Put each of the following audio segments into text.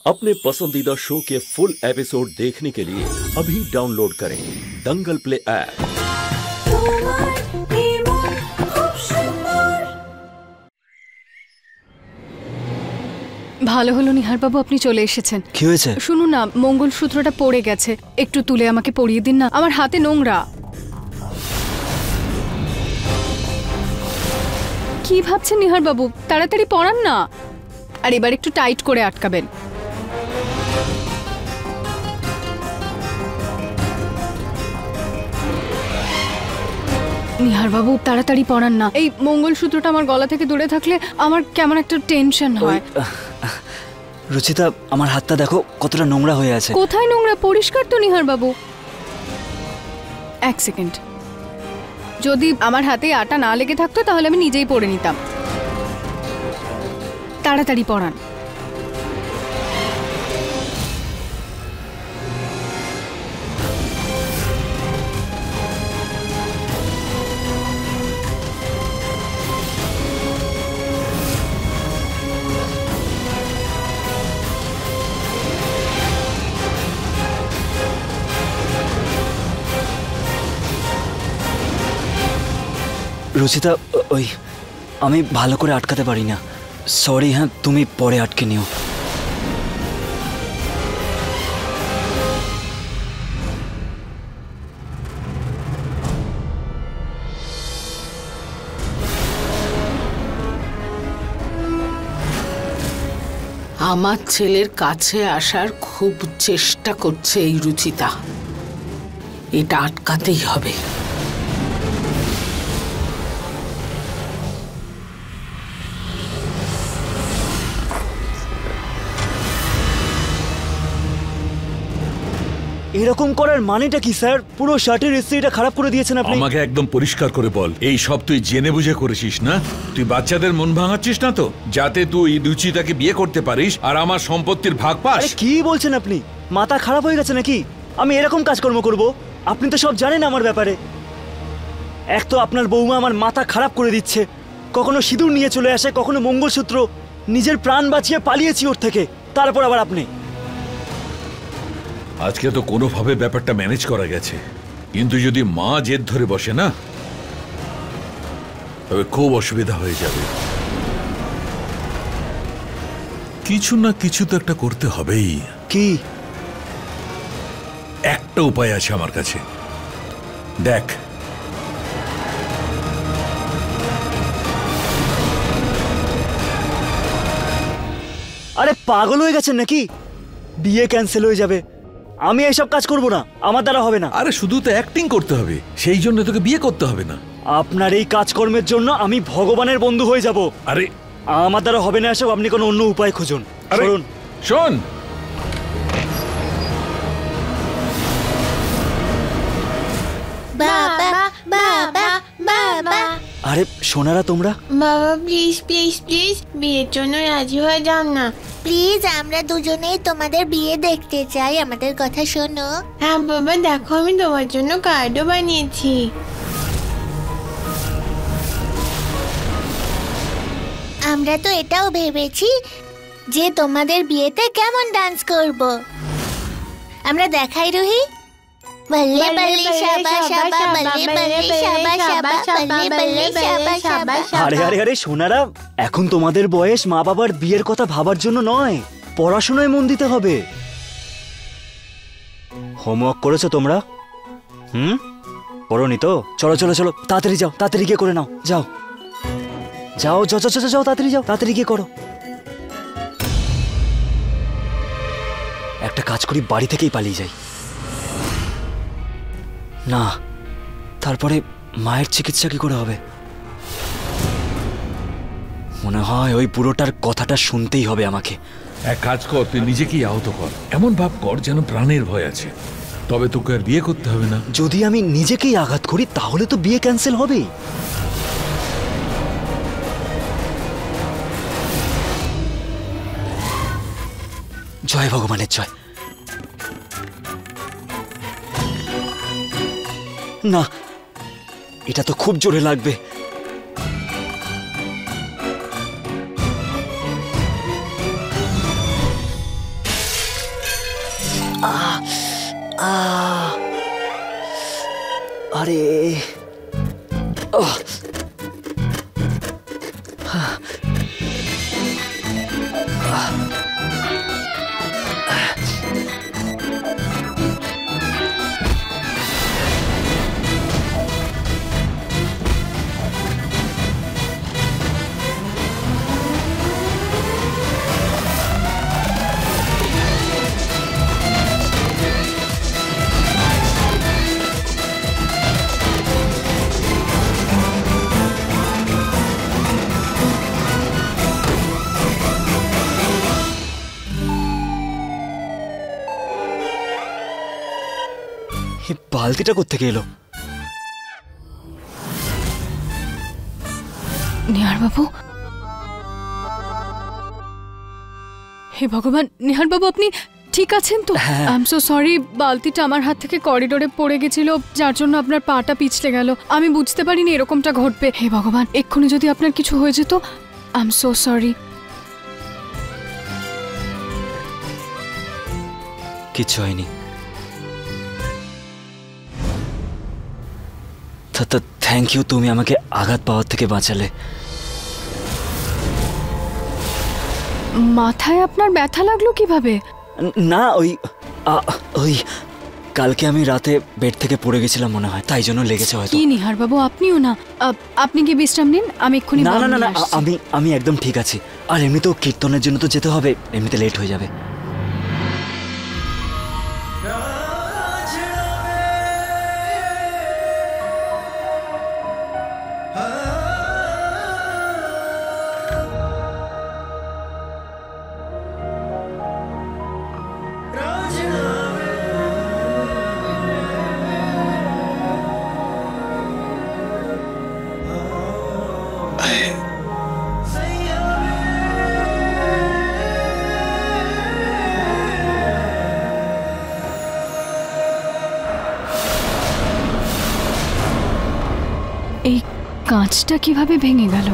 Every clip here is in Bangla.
अपने पसंदीदा शो के फुल एपिसोड देखने के लिए अभी डाउनलोड करें दंगल प्ले ऐप। ভালো হলো নিহার বাবু, আপনি চলে এসেছেন। কি হয়েছে? শুনুন না, মঙ্গলসূত্রটা পড়ে গেছে, একটু তুলে আমাকে পরিয়ে দিন না, আমার হাতে নোংরা। কি ভাবছেন নিহার বাবু, তাড়াতাড়ি পরান না। আর এবার একটু টাইট করে আটকাবেন। নিহার বাবু তাড়াতাড়ি পরান না, এই মঙ্গলসূত্রটা আমার গলা থেকে দূরে থাকলে আমার কেমন একটা টেনশন হয়। রুচিতা, আমার হাতটা দেখো কতটা নোংরা হয়ে আছে। কোথায় নোংরা? পরিষ্কার তো নিহার বাবু। এক সেকেন্ড, যদি আমার হাতে আটা না লেগে থাকতো তাহলে আমি নিজেই পরে নিতাম। তাড়াতাড়ি পরান। রুচিতা, ওই আমি ভালো করে আটকাতে পারি না, সরি। হ্যাঁ, তুমি পরে আটকে নিও। আমার ছেলের কাছে আসার খুব চেষ্টা করছে এই রুচিতা, এটা আটকাতেই হবে। এরকম করার মানেটা কি স্যার? পুরো শার্টের ইস্ত্রিটা খারাপ করে দিয়েছেন আপনি। আমাকে একদম পরিষ্কার করে বল, এই সব তুই জেনে বুঝে করেছিস না? তুই বাচ্চাদের মন ভাঙাচ্ছিস না তো, যাতে তুই রুচিতাকে বিয়ে করতে পারিস আর আমার সম্পত্তির ভাগ পাস? আরে কি বলছেন আপনি? মাথা খারাপ হয়ে গেছে নাকি? আমি এরকম কাজকর্ম করব? আপনি তো সব জানেন আমার ব্যাপারে। এক তো আপনার বৌমা আমার মাথা খারাপ করে দিচ্ছে, কখনো সিঁদুর নিয়ে চলে আসে, কখনো মঙ্গলসূত্র। নিজের প্রাণ বাঁচিয়ে পালিয়েছি ওর থেকে, তারপর আবার আপনি। আজকে তো কোনোভাবে ব্যাপারটা ম্যানেজ করা গেছে, কিন্তু যদি মা জেদ ধরে বসে না, তবে খুব অসুবিধা হয়ে যাবে। কিছু না কিছু তো একটা করতে হবেই। কি? একটা উপায় আছে আমার কাছে, দেখ। আরে পাগল হয়ে গেছেন নাকি? বিয়ে ক্যান্সেল হয়ে যাবে। আমি এইসব কাজ করব না, আমার দ্বারা হবে না। আরে শুধু তো অ্যাক্টিং করতে হবে, সেই জন্য তোকে বিয়ে করতে হবে না। আপনার এই কাজকর্মের জন্য আমি ভগবানের বন্ধু হয়ে যাব। আরে আমার দ্বারা হবে না এসব, আপনি কোনো অন্য উপায় খুঁজুন। শুনুন, শোন, বাবা বাবা বাবা। আরে সোনারা, তোমরা? বাবা প্লিজ প্লিজ প্লিজ বিয়ের জন্য রাজি হয়ে যাও না প্লিজ। আমরা দুজনেই তোমাদের বিয়ে দেখতে চাই, আমাদের কথা শোনো। হ্যাঁ বাবা, দেখো আমি তোমার জন্য কার্ডও বানিয়েছি। আমরা তো এটাও ভেবেছি যে তোমাদের বিয়েতে কেমন ডান্স করব। আমরা দেখাই রুহি। বল্লে বল্লে শাবা শাবা, বল্লে বল্লে শাবা শাবা, বল্লে বল্লে শাবা শাবা। আরে আরে আরে সোনারা, এখন তোমাদের বয়স মা বাবার বিয়ের কথা ভাবার জন্য নয়, পড়াশোনায় মন দিতে হবে। হোমওয়ার্ক করেছো তোমরা? করোনি তো? চলো চলো চলো, তাড়াতাড়ি যাও, তাড়াতাড়ি গিয়ে করে নাও। যাও যাও যাও যাও যাও, তাড়াতাড়ি যাও, তাড়াতাড়ি গিয়ে করো। একটা কাজ করি, বাড়ি থেকেই পালিয়ে যাই। না, তারপরে মায়ের চিকিৎসা কি করে হবে? মনে হয় ওই বুড়োটার কথাটা শুনতেই হবে আমাকে। এক কাজ কর, তুই নিজেকেই আহত কর, এমন ভাব কর যেন প্রাণের ভয় আছে, তবে তোকে আর বিয়ে করতে হবে না। যদি আমি নিজেকেই আঘাত করি তাহলে তো বিয়ে ক্যান্সেল হবেই। জয় ভগবানের জয়। না, এটা তো খুব জোরে লাগবে। আরে বালতিটা কোত্থেকে এলো? নিহার বাবু, হে ভগবান, নিহার বাবু আপনি ঠিক আছেন তো? আই এম সো সরি, বালতিটা আমার হাত থেকে করিডোরে পড়ে গেছিল, যার জন্য আপনার পাটা পিছলে গেল। আমি বুঝতে পারিনি এরকমটা ঘটবে। হে ভগবান, এক্ষুনি যদি আপনার কিছু হয়ে যেত। I am so sorry. কিচ্ছু হয়নি। থ্যাংক ইউ, তুমি আমাকে আঘাত পাওয়ার থেকে বাঁচালে। মাথায় আপনার ব্যথা লাগলো কিভাবে? না, ওই কালকে আমি রাতে বেড থেকে পড়ে গেছিলাম মনে হয়, তাই জন্য লেগেছে হয়তো। কি নিহার বাবু, আপনিও না, আপনি কি বিশ্রাম নিন, আমি এক্ষুনি। না না না, আমি একদম ঠিক আছি। আর এমনিতেও কীর্তনের জন্য তো যেতে হবে, এমনিতে লেট হয়ে যাবে। এই কাঁচটা কিভাবে ভেঙে গেল?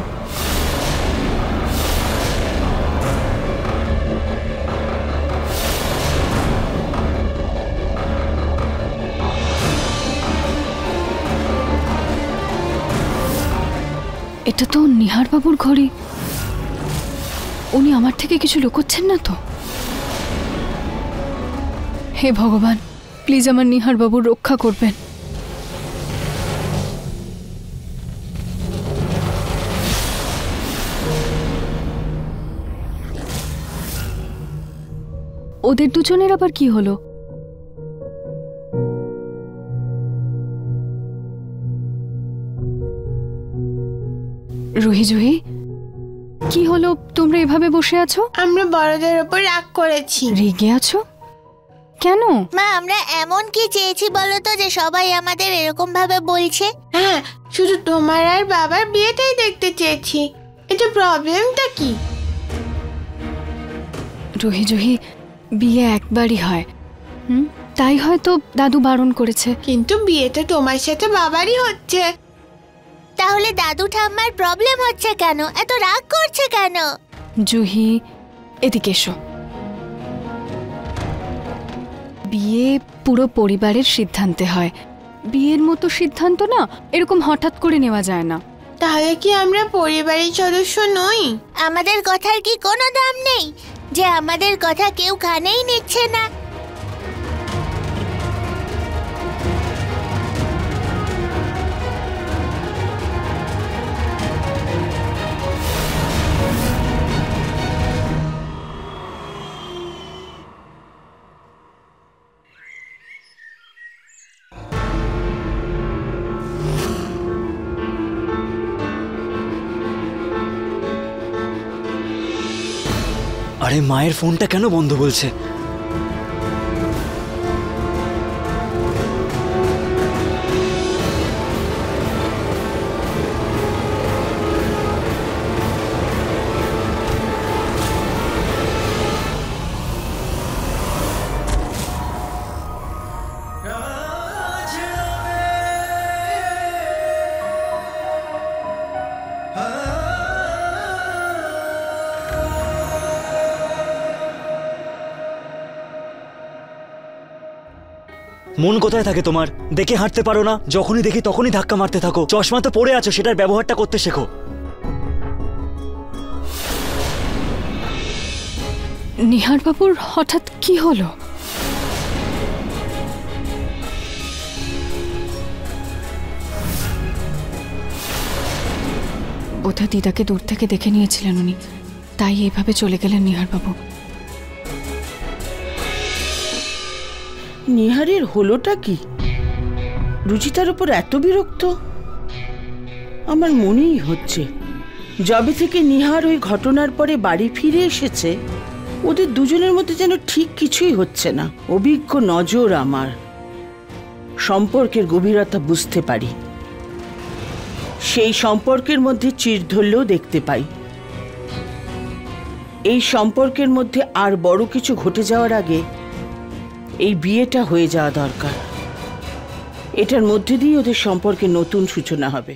এটা তো নিহার বাবুর ঘড়ি। উনি আমার থেকে কিছু লুকোচ্ছেন না তো? হে ভগবান, প্লিজ আমার নিহার বাবুর রক্ষা করবেন। ওদের দুজনের আবার কি হলো? রুহি জুহি, কি হলো? তোমরা এভাবে বসে আছো? আমরা বড়দের উপর রাগ করেছি। রেগে আছো কেন? মা, আমরা এমন কি চেয়েছি বলো তো যে সবাই আমাদের এরকম ভাবে বলছে? হ্যাঁ, শুধু তোমার আর বাবার বিয়েটাই দেখতে চেয়েছি। এটা প্রবলেমটা কি? রুহি জুহি, বিয়ে একবারই হয়, তাই হয়তো দাদু বারণ করেছে। কিন্তু বিয়েটা তোমার সাথে বাবারই হচ্ছে। তাহলে দাদু ঠাম্মার প্রবলেম হচ্ছে কেন? এত রাগ করছে কেন? জুহি, এদিকে এসো। বিয়ে পুরো পরিবারের সিদ্ধান্তে হয়। বিয়ের মতো সিদ্ধান্ত না এরকম হঠাৎ করে নেওয়া যায় না। তাহলে কি আমরা পরিবারের সদস্য নই? আমাদের কথার কি কোনো দাম নেই যে আমাদের কথা কেউ কানেই নিচ্ছে না? আরে মায়ের ফোনটা কেন বন্ধ বলছে? মন কোথায় থাকে তোমার? দেখে হাঁটতে পারো না? যখনই দেখি তখনই ধাক্কা মারতে থাকো। চশমা তো পরে আছো, সেটার ব্যবহারটা করতে শেখো। নিহার বাবুর হঠাৎ কি হলো? বোধহয় দিদাকে দূর থেকে দেখে নিয়েছিলেন উনি, তাই এইভাবে চলে গেলেন নিহার বাবু। নিহারের হলোটা কি? রুচিতার উপর এত বিরক্ত? আমার মনেই হচ্ছে যবে থেকে নিহার ওই ঘটনার পরে বাড়ি ফিরে এসেছে, ওদের দুজনের মধ্যে যেন ঠিক কিছুই হচ্ছে না। অভিজ্ঞ নজর আমার, সম্পর্কের গভীরতা বুঝতে পারি। সেই সম্পর্কের মধ্যে চির ধরলেও দেখতে পাই। এই সম্পর্কের মধ্যে আর বড় কিছু ঘটে যাওয়ার আগে এই বিয়েটা হয়ে যাওয়া দরকার। এটার মধ্যে দিয়ে ওদের সম্পর্কে নতুন সূচনা হবে।